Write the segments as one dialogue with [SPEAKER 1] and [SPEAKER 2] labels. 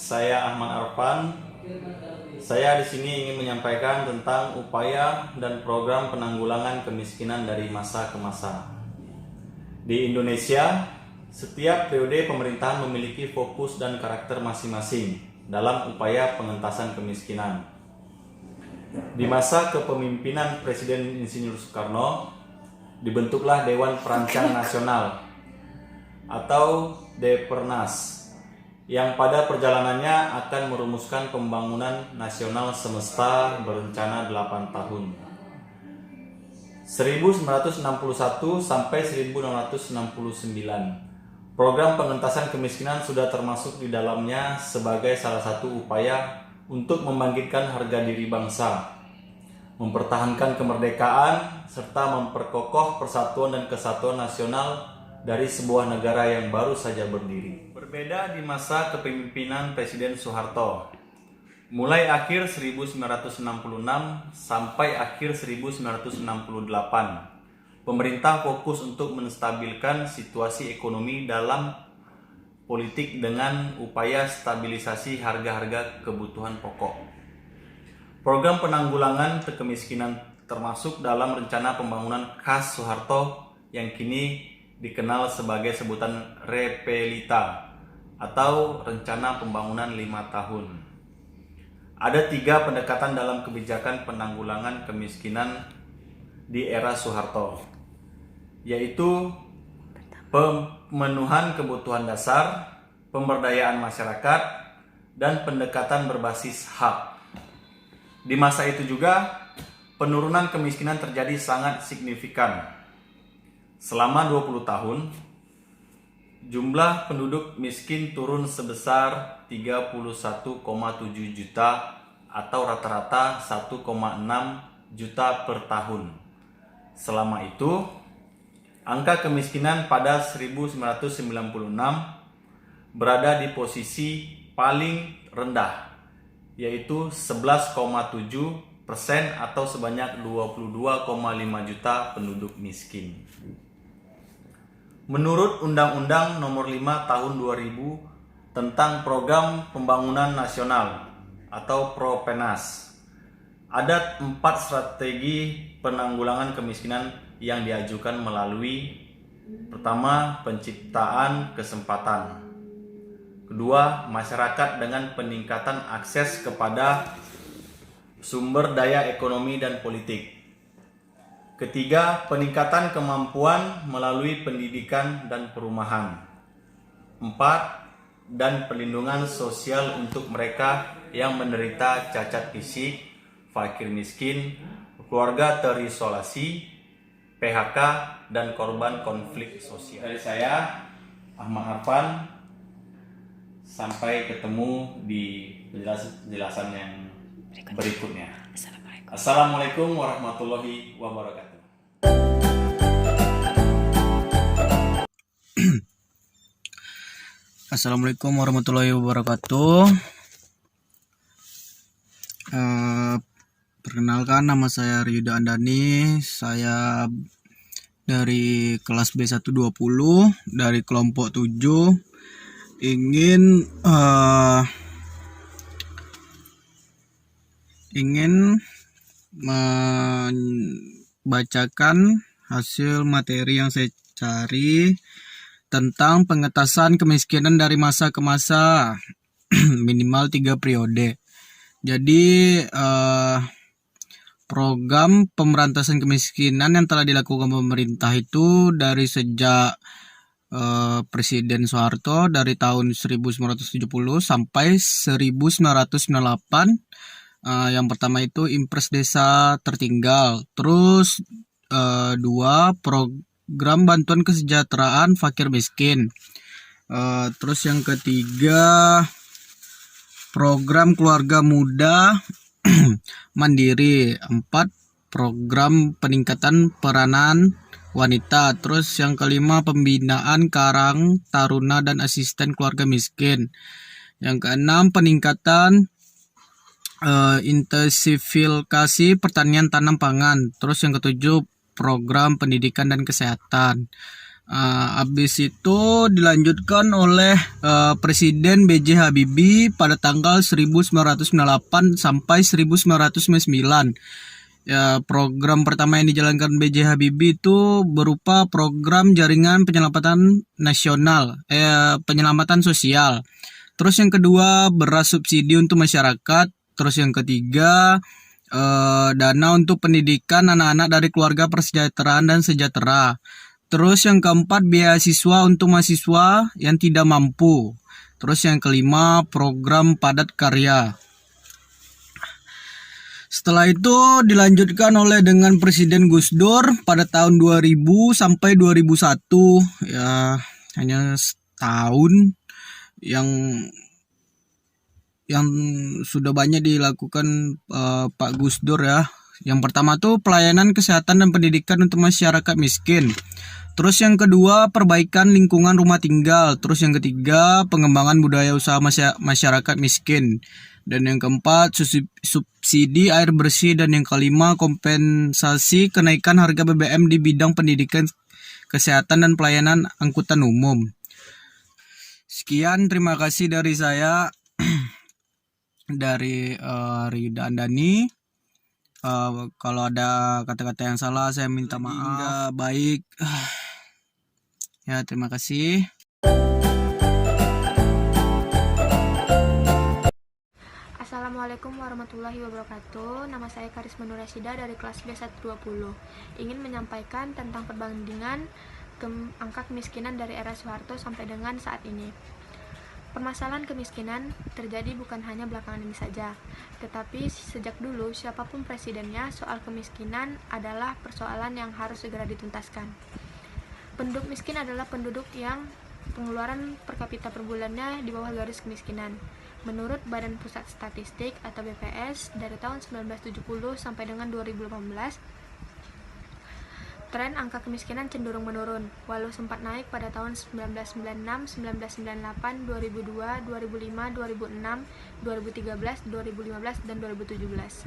[SPEAKER 1] Saya Ahmad Arfan. Saya di sini ingin menyampaikan tentang upaya dan program penanggulangan kemiskinan dari masa ke masa. Di Indonesia, setiap periode pemerintahan memiliki fokus dan karakter masing-masing dalam upaya pengentasan kemiskinan. Di masa kepemimpinan Presiden Insinyur Soekarno, dibentuklah Dewan Perancang Nasional atau Depernas yang pada perjalanannya akan merumuskan pembangunan nasional semesta berencana 8 tahun 1961 sampai 1969. Program pengentasan kemiskinan sudah termasuk di dalamnya sebagai salah satu upaya untuk membangkitkan harga diri bangsa, mempertahankan kemerdekaan, serta memperkokoh persatuan dan kesatuan nasional dari sebuah negara yang baru saja berdiri. Berbeda di masa kepemimpinan Presiden Soeharto, mulai akhir 1966 sampai akhir 1968, pemerintah fokus untuk menstabilkan situasi ekonomi dalam politik dengan upaya stabilisasi harga-harga kebutuhan pokok. Program penanggulangan kemiskinan termasuk dalam rencana pembangunan khas Soeharto yang kini dikenal sebagai sebutan Repelita atau Rencana Pembangunan 5 Tahun. Ada 3 pendekatan dalam kebijakan penanggulangan kemiskinan di era Soeharto, yaitu pemenuhan kebutuhan dasar, pemberdayaan masyarakat, dan pendekatan berbasis hak. Di masa itu juga, penurunan kemiskinan terjadi sangat signifikan. Selama 20 tahun, jumlah penduduk miskin turun sebesar 31,7 juta atau rata-rata 1,6 juta per tahun. Selama itu, angka kemiskinan pada 1996 berada di posisi paling rendah, yaitu 11,7% atau sebanyak 22,5 juta penduduk miskin. Menurut Undang-Undang Nomor 5 Tahun 2000 tentang Program Pembangunan Nasional atau Propenas, ada 4 strategi penanggulangan kemiskinan yang diajukan melalui: pertama, penciptaan kesempatan; kedua, masyarakat dengan peningkatan akses kepada sumber daya ekonomi dan politik; ketiga, peningkatan kemampuan melalui pendidikan dan perumahan; 4, dan perlindungan sosial untuk mereka yang menderita cacat fisik, fakir miskin, keluarga terisolasi, PHK, dan korban konflik sosial. Dari saya, Ahmad Arfan, sampai ketemu di penjelasan yang berikutnya. Assalamualaikum warahmatullahi wabarakatuh.
[SPEAKER 2] Assalamualaikum warahmatullahi wabarakatuh. Perkenalkan, nama saya Ryuda Andani. Saya dari kelas B120 dari kelompok 7 ingin membacakan hasil materi yang saya cari tentang pengentasan kemiskinan dari masa ke masa minimal 3 periode. Jadi program pemberantasan kemiskinan yang telah dilakukan pemerintah itu dari sejak Presiden Soeharto dari tahun 1970 sampai 1998. Yang pertama itu Impres Desa Tertinggal. Terus 2, program bantuan kesejahteraan fakir miskin. Terus yang ketiga, program keluarga muda mandiri. 4, program peningkatan peranan wanita. Terus yang kelima, pembinaan karang taruna dan asisten keluarga miskin. Yang keenam, peningkatan intensifikasi pertanian tanam pangan. Terus yang ketujuh, program pendidikan dan kesehatan. Habis itu dilanjutkan oleh Presiden B.J. Habibie pada tanggal 1998 sampai 1999. Ya, program pertama yang dijalankan B.J. Habibie itu berupa program jaringan penyelamatan nasional, penyelamatan sosial. Terus yang kedua, beras subsidi untuk masyarakat. Terus yang ketiga, dana untuk pendidikan anak-anak dari keluarga persejahteraan dan sejahtera. Terus yang keempat, beasiswa untuk mahasiswa yang tidak mampu. Terus yang kelima, program padat karya. Setelah itu dilanjutkan oleh dengan Presiden Gus Dur pada tahun 2000 sampai 2001. Ya, hanya setahun yang sudah banyak dilakukan Pak Gus Dur ya. Yang pertama tuh pelayanan kesehatan dan pendidikan untuk masyarakat miskin. Terus yang kedua, perbaikan lingkungan rumah tinggal. Terus yang ketiga, pengembangan budaya usaha masyarakat miskin. Dan yang keempat, subsidi air bersih. Dan yang kelima, kompensasi kenaikan harga BBM di bidang pendidikan, kesehatan, dan pelayanan angkutan umum. Sekian, terima kasih dari saya, dari Rida Andani. Kalau ada kata-kata yang salah, saya minta maaf. Baik. Ya, terima kasih.
[SPEAKER 3] Assalamualaikum warahmatullahi wabarakatuh. Nama saya Karisma Nurasida dari kelas B120. Ingin menyampaikan tentang perbandingan angka kemiskinan dari era Soeharto sampai dengan saat ini. Permasalahan kemiskinan terjadi bukan hanya belakangan ini saja, tetapi sejak dulu siapapun presidennya, soal kemiskinan adalah persoalan yang harus segera dituntaskan. Penduduk miskin adalah penduduk yang pengeluaran per kapita per bulannya di bawah garis kemiskinan. Menurut Badan Pusat Statistik atau BPS, dari tahun 1970 sampai dengan 2018, tren angka kemiskinan cenderung menurun, walau sempat naik pada tahun 1996, 1998, 2002, 2005, 2006, 2013, 2015, dan 2017.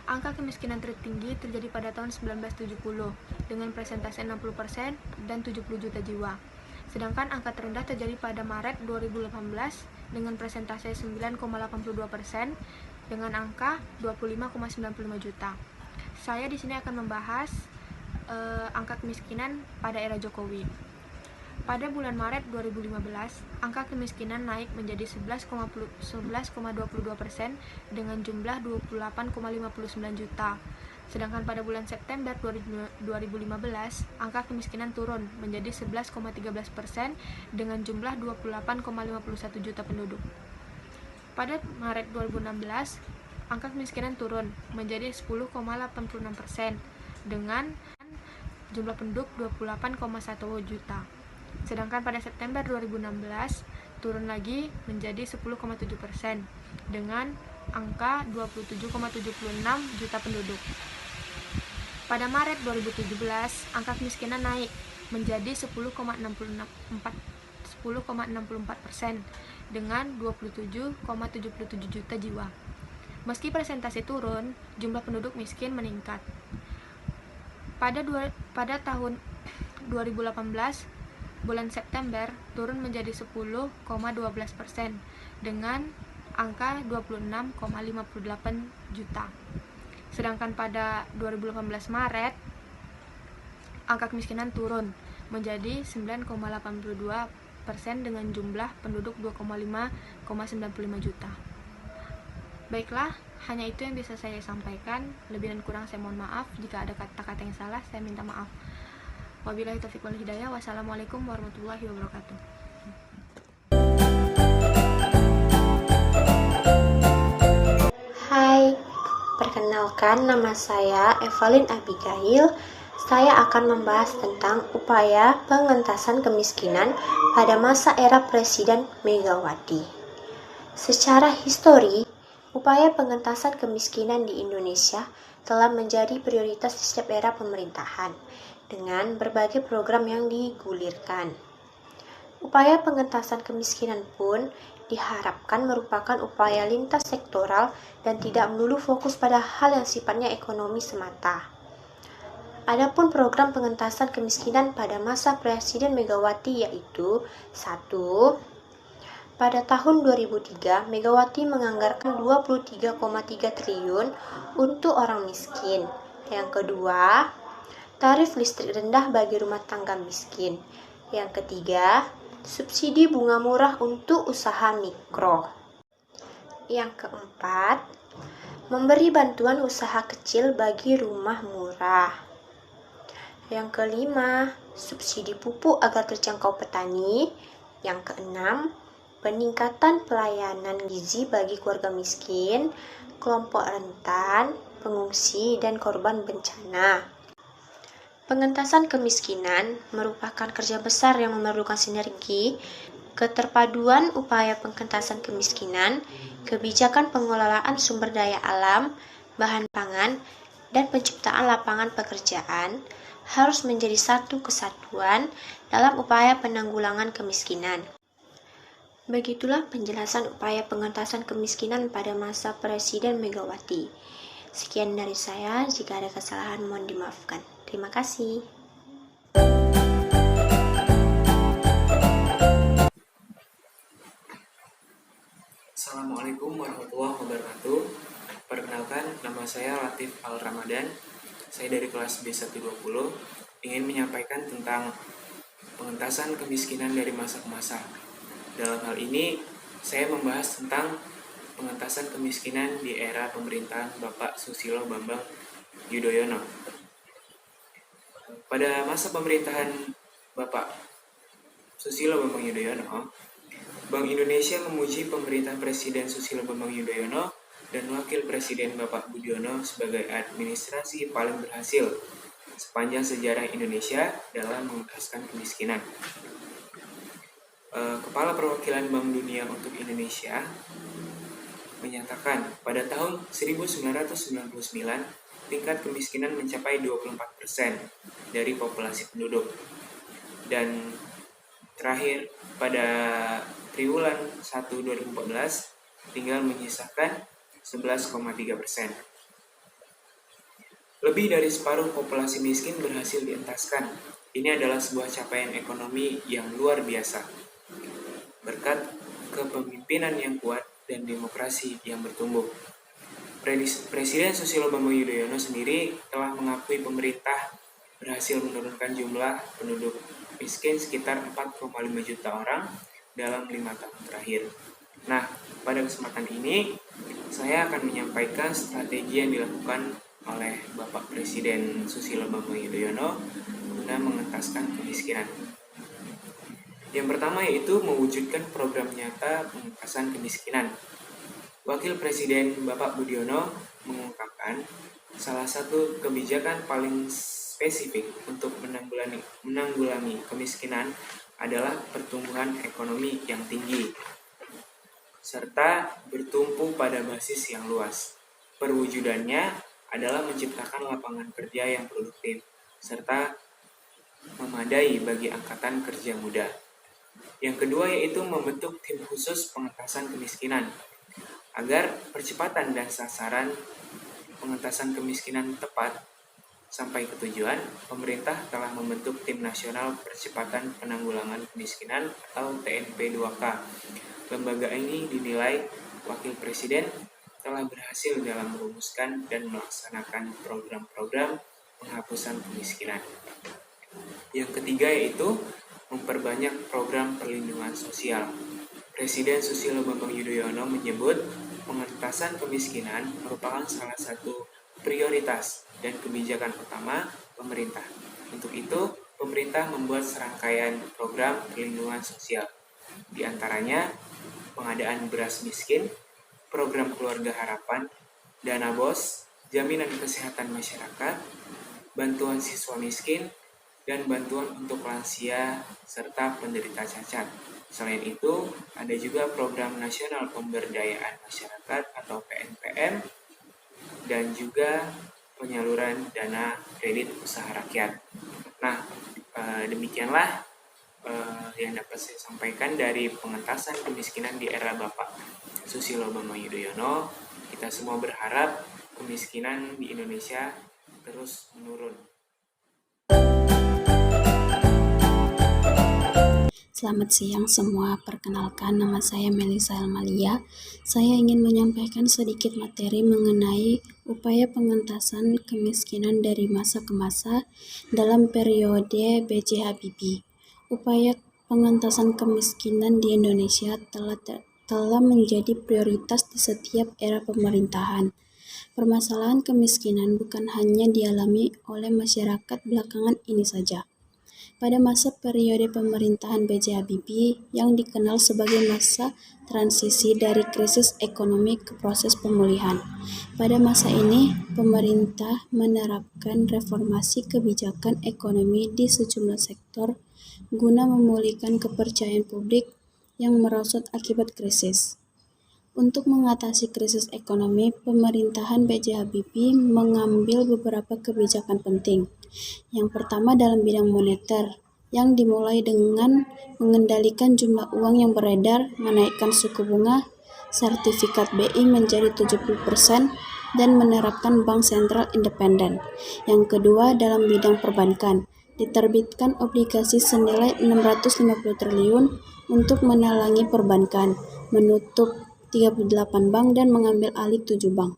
[SPEAKER 3] Angka kemiskinan tertinggi terjadi pada tahun 1970 dengan persentase 60% dan 70 juta jiwa. Sedangkan angka terendah terjadi pada Maret 2018 dengan persentase 9,82% dengan angka 25,95 juta. Saya di sini akan membahas angka kemiskinan pada era Jokowi. Pada bulan Maret 2015, angka kemiskinan naik menjadi 11,22% dengan jumlah 28,59 juta. Sedangkan pada bulan September 2015, angka kemiskinan turun menjadi 11,13% dengan jumlah 28,51 juta penduduk. Pada Maret 2016, angka kemiskinan turun menjadi 10,86% dengan jumlah penduduk 28,1 juta. Sedangkan pada September 2016 turun lagi menjadi 10,7% dengan angka 27,76 juta penduduk. Pada Maret 2017, angka kemiskinan naik menjadi 10,64% dengan 27,77 juta jiwa. Meski persentase turun, jumlah penduduk miskin meningkat. Pada tahun 2018, bulan September turun menjadi 10,12% dengan angka 26,58 juta. Sedangkan pada 2018 Maret, angka kemiskinan turun menjadi 9,82% dengan jumlah penduduk 2,95 juta. Baiklah, hanya itu yang bisa saya sampaikan. Lebih dan kurang saya mohon maaf. Jika ada kata-kata yang salah, saya minta maaf. Wabillahi taufiq wal hidayah. Wassalamualaikum warahmatullahi wabarakatuh.
[SPEAKER 4] Hai, perkenalkan nama saya Evelyn Abigail. Saya akan membahas tentang upaya pengentasan kemiskinan pada masa era Presiden Megawati. Secara histori, upaya pengentasan kemiskinan di Indonesia telah menjadi prioritas di setiap era pemerintahan dengan berbagai program yang digulirkan. Upaya pengentasan kemiskinan pun diharapkan merupakan upaya lintas sektoral dan tidak melulu fokus pada hal yang sifatnya ekonomi semata. Adapun program pengentasan kemiskinan pada masa Presiden Megawati yaitu 1. Pada tahun 2003, Megawati menganggarkan 23,3 triliun untuk orang miskin. Yang kedua, tarif listrik rendah bagi rumah tangga miskin. Yang ketiga, subsidi bunga murah untuk usaha mikro. Yang keempat, memberi bantuan usaha kecil bagi rumah murah. Yang kelima, subsidi pupuk agar terjangkau petani. Yang keenam, peningkatan pelayanan gizi bagi keluarga miskin, kelompok rentan, pengungsi, dan korban bencana. Pengentasan kemiskinan merupakan kerja besar yang memerlukan sinergi, keterpaduan upaya pengentasan kemiskinan, kebijakan pengelolaan sumber daya alam, bahan pangan, dan penciptaan lapangan pekerjaan harus menjadi satu kesatuan dalam upaya penanggulangan kemiskinan. Begitulah penjelasan upaya pengentasan kemiskinan pada masa Presiden Megawati. Sekian dari saya, jika ada kesalahan mohon dimaafkan. Terima kasih.
[SPEAKER 5] Assalamualaikum warahmatullahi wabarakatuh. Perkenalkan, nama saya Latif Al-Ramadan. Saya dari kelas B120 ingin menyampaikan tentang pengentasan kemiskinan dari masa ke masa. Dalam hal ini, saya membahas tentang pengentasan kemiskinan di era pemerintahan Bapak Susilo Bambang Yudhoyono. Pada masa pemerintahan Bapak Susilo Bambang Yudhoyono, Bank Indonesia memuji pemerintah Presiden Susilo Bambang Yudhoyono dan Wakil Presiden Bapak Budiono sebagai administrasi paling berhasil sepanjang sejarah Indonesia dalam mengentaskan kemiskinan. Kepala Perwakilan Bank Dunia untuk Indonesia menyatakan pada tahun 1999 tingkat kemiskinan mencapai 24% dari populasi penduduk, dan terakhir pada triwulan 1 2014 tinggal menyisakan 11,3%. Lebih dari separuh populasi miskin berhasil dientaskan. Ini adalah sebuah capaian ekonomi yang luar biasa berkat kepemimpinan yang kuat dan demokrasi yang bertumbuh. Presiden Susilo Bambang Yudhoyono sendiri telah mengakui pemerintah berhasil menurunkan jumlah penduduk miskin sekitar 4,5 juta orang dalam 5 tahun terakhir. Nah, pada kesempatan ini saya akan menyampaikan strategi yang dilakukan oleh Bapak Presiden Susilo Bambang Yudhoyono guna mengentaskan kemiskinan. Yang pertama yaitu mewujudkan program nyata pengentasan kemiskinan. Wakil Presiden Bapak Budiono mengungkapkan salah satu kebijakan paling spesifik untuk menanggulangi kemiskinan adalah pertumbuhan ekonomi yang tinggi serta bertumpu pada basis yang luas. Perwujudannya adalah menciptakan lapangan kerja yang produktif serta memadai bagi angkatan kerja muda. Yang kedua yaitu membentuk tim khusus pengentasan kemiskinan. Agar percepatan dan sasaran pengentasan kemiskinan tepat sampai ke tujuan, pemerintah telah membentuk Tim Nasional Percepatan Penanggulangan Kemiskinan atau TNP 2K. Lembaga ini dinilai Wakil Presiden telah berhasil dalam merumuskan dan melaksanakan program-program penghapusan kemiskinan. Yang ketiga yaitu memperbanyak program perlindungan sosial. Presiden Susilo Bambang Yudhoyono menyebut pengentasan kemiskinan merupakan salah satu prioritas dan kebijakan utama pemerintah. Untuk itu, pemerintah membuat serangkaian program perlindungan sosial. Di antaranya, pengadaan beras miskin, program keluarga harapan, dana BOS, jaminan kesehatan masyarakat, bantuan siswa miskin, dan bantuan untuk lansia serta penderita cacat. Selain itu, ada juga program nasional pemberdayaan masyarakat atau PNPM dan juga penyaluran dana kredit usaha rakyat. Nah, demikianlah yang dapat saya sampaikan dari pengentasan kemiskinan di era Bapak Susilo Bambang Yudhoyono. Kita semua berharap kemiskinan di Indonesia terus menurun.
[SPEAKER 6] Selamat siang semua, perkenalkan nama saya Melisa Elmalia. Saya ingin menyampaikan sedikit materi mengenai upaya pengentasan kemiskinan dari masa ke masa dalam periode B.J. Habibie. Upaya pengentasan kemiskinan di Indonesia telah menjadi prioritas di setiap era pemerintahan. Permasalahan kemiskinan bukan hanya dialami oleh masyarakat belakangan ini saja. Pada masa periode pemerintahan B.J. Habibie yang dikenal sebagai masa transisi dari krisis ekonomi ke proses pemulihan. Pada masa ini, pemerintah menerapkan reformasi kebijakan ekonomi di sejumlah sektor guna memulihkan kepercayaan publik yang merosot akibat krisis. Untuk mengatasi krisis ekonomi, pemerintahan B.J. Habibie mengambil beberapa kebijakan penting. Yang pertama dalam bidang moneter, yang dimulai dengan mengendalikan jumlah uang yang beredar, menaikkan suku bunga, sertifikat BI menjadi 70%, dan menerapkan bank sentral independen. Yang kedua dalam bidang perbankan, diterbitkan obligasi senilai 650 triliun untuk menalangi perbankan, menutup 38 bank dan mengambil alih 7 bank.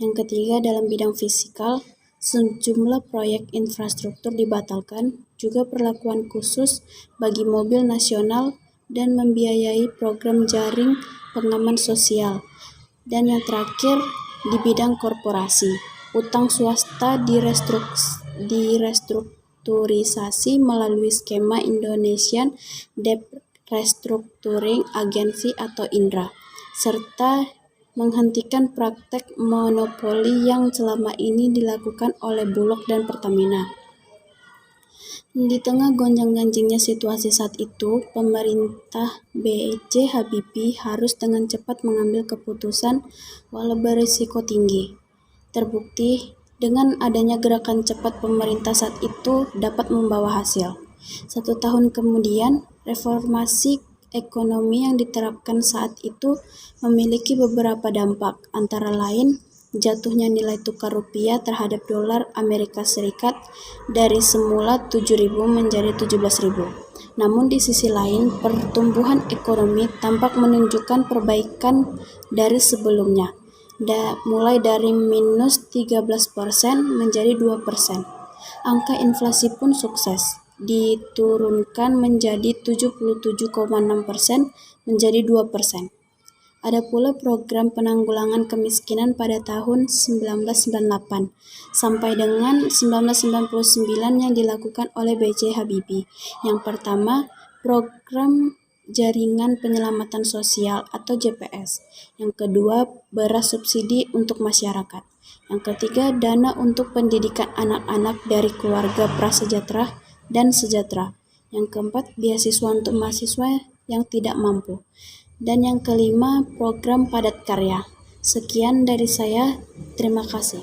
[SPEAKER 6] Yang ketiga dalam bidang fiskal, sejumlah proyek infrastruktur dibatalkan, juga perlakuan khusus bagi mobil nasional dan membiayai program jaring pengaman sosial. Dan yang terakhir di bidang korporasi, utang swasta direstrukturisasi melalui skema Indonesian Debt Restructuring Agency atau INDRA, serta menghentikan praktek monopoli yang selama ini dilakukan oleh Bulog dan Pertamina. Di tengah gonjang-ganjingnya situasi saat itu, pemerintah B.J. Habibie harus dengan cepat mengambil keputusan walau berisiko tinggi. Terbukti, dengan adanya gerakan cepat pemerintah saat itu dapat membawa hasil. 1 tahun kemudian, reformasi ekonomi yang diterapkan saat itu memiliki beberapa dampak, antara lain jatuhnya nilai tukar rupiah terhadap dolar Amerika Serikat dari semula 7.000 menjadi 17.000. Namun di sisi lain, pertumbuhan ekonomi tampak menunjukkan perbaikan dari sebelumnya, mulai dari minus 13% menjadi 2%. Angka inflasi pun sukses, diturunkan menjadi 77,6% menjadi 2%. Ada pula program penanggulangan kemiskinan pada tahun 1998 sampai dengan 1999 yang dilakukan oleh B.J. Habibie. Yang pertama, program Jaringan Penyelamatan Sosial atau JPS. Yang kedua, beras subsidi untuk masyarakat. Yang ketiga, dana untuk pendidikan anak-anak dari keluarga prasejahtera dan sejahtera. Yang keempat, beasiswa untuk mahasiswa yang tidak mampu. Dan yang kelima, program padat karya. Sekian dari saya, terima kasih.